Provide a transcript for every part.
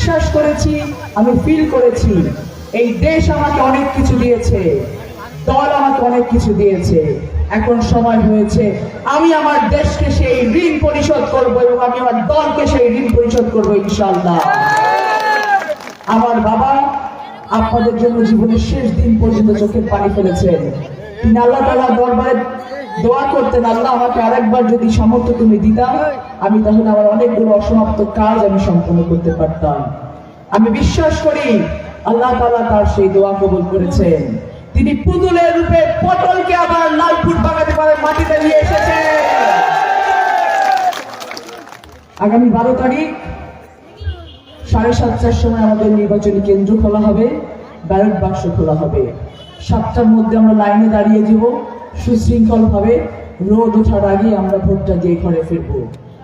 বিশ্বাস করেছি, আমি ফিল করেছি এই দেশ আমাকে অনেক কিছু দিয়েছে, দল আমাকে অনেক কিছু দিয়েছে। এখন সময় হয়েছে আমি আমার দেশকে সেই ঋণ পরিশোধ করবো এবং আমি আমার দলকে সেই ঋণ পরিশোধ করবো ইনশাআল্লাহ। আমার বাবা আপনাদের জন্য জীবনের শেষ দিন পর্যন্ত চোখের পানি ফেলেছেন। তিনি আল্লাহ তাআলার দরবারে দোয়া করতেন, আল্লাহ আমাকে আরেকবার যদি সামর্থ্য তুমি দিতা, আমি তাহলে আমার অনেকগুলো অসমাপ্ত কাজ আমি সম্পন্ন করতে পারতাম। আমি বিশ্বাস করি আল্লাহ তাআলা তার সেই দোয়া কবুল করেছেন। তিনি পুতুলের রূপে পটলকে আবার লালপুর বাগাতে পারে মাটিতে নিয়ে এসেছে। আগামী 12 তারিখ 7:30টার সময় আমাদের নির্বাচনী কেন্দ্র খোলা হবে, ব্যালট বাক্স খোলা হবে। 7টার মধ্যে আমরা লাইনে দাঁড়িয়ে যাব, সুশৃঙ্খল ভাবে রোদ ওঠার আগে আমরা ভোটটা দিয়ে ঘরে ফিরবো।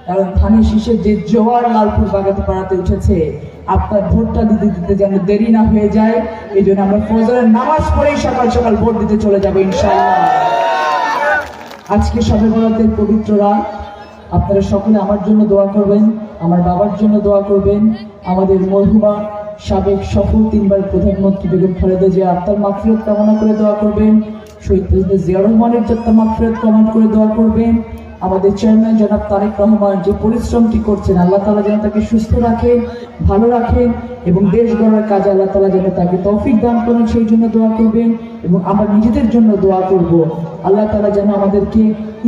কারণ ধানের শীষের যে জোয়ার লালপুর বাগাতে পাড়াতে উঠেছে, আপনার ভোটটা দিতে দিতে যেন দেরি না হয়ে যায়, এই জন্য আমরা ফজরের নামাজ পড়েই সকাল সকাল ভোট দিতে চলে যাবো ইনশাআল্লাহ। আজকে শবে বরাতের পবিত্র রাত, আপনারা সকলে আমার জন্য দোয়া করবেন, আমার বাবার জন্য দোয়া করবেন, আমাদের মরহুমা সাবেক সফল 3 বার প্রধানমন্ত্রী বেগম খালেদা জিয়া আত্মার মাগফিরাত কামনা করে দোয়া করবেন, শহীদ প্রেসিডেন্ট জিয়াউর রহমানের আত্মার মাগফিরাত কামনা করে দোয়া করবেন। আমাদের চেয়ারম্যান জনাব তারেক রহমান যে পরিশ্রমটি করছেন, আল্লাহ তাআলা যেন তাকে সুস্থ রাখেন, ভালো রাখেন এবং দেশ গড়ার কাজে আল্লাহ তাআলা যেন তাকে তৌফিক দান করেন, সেই জন্য দোয়া করবেন। এবং আমরা নিজেদের জন্য দোয়া করব, আল্লাহ তাআলা যেন আমাদেরকে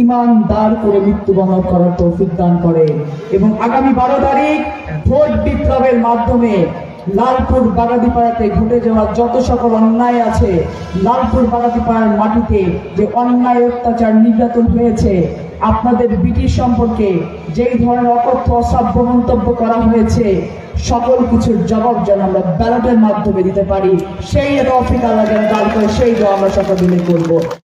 ঈমানদার করে মৃত্যুবরণ করার তৌফিক দান করেন। এবং আগামী 12 তারিখ ভোট বিপ্লবের মাধ্যমে লালপুর বাগাতিপাড়াতে ঘটে যাওয়া যত সকল অন্যায় আছে, লালপুর বাগাতিপাড়ার মাটিতে যে অন্যায় অত্যাচার নির্যাতন হয়েছে, আপনাদের ব্রিটিশ সম্পর্কে যেই ধরনের অকথ্য অসভ্য মন্তব্য করা হয়েছে, সকল কিছুর জবাব যেন আমরা ব্যালটের মাধ্যমে দিতে পারি, সেই তৌফিক আল্লাহ যেন দান করে, সেই দোয়া আমরা সকলে মিলে করবো।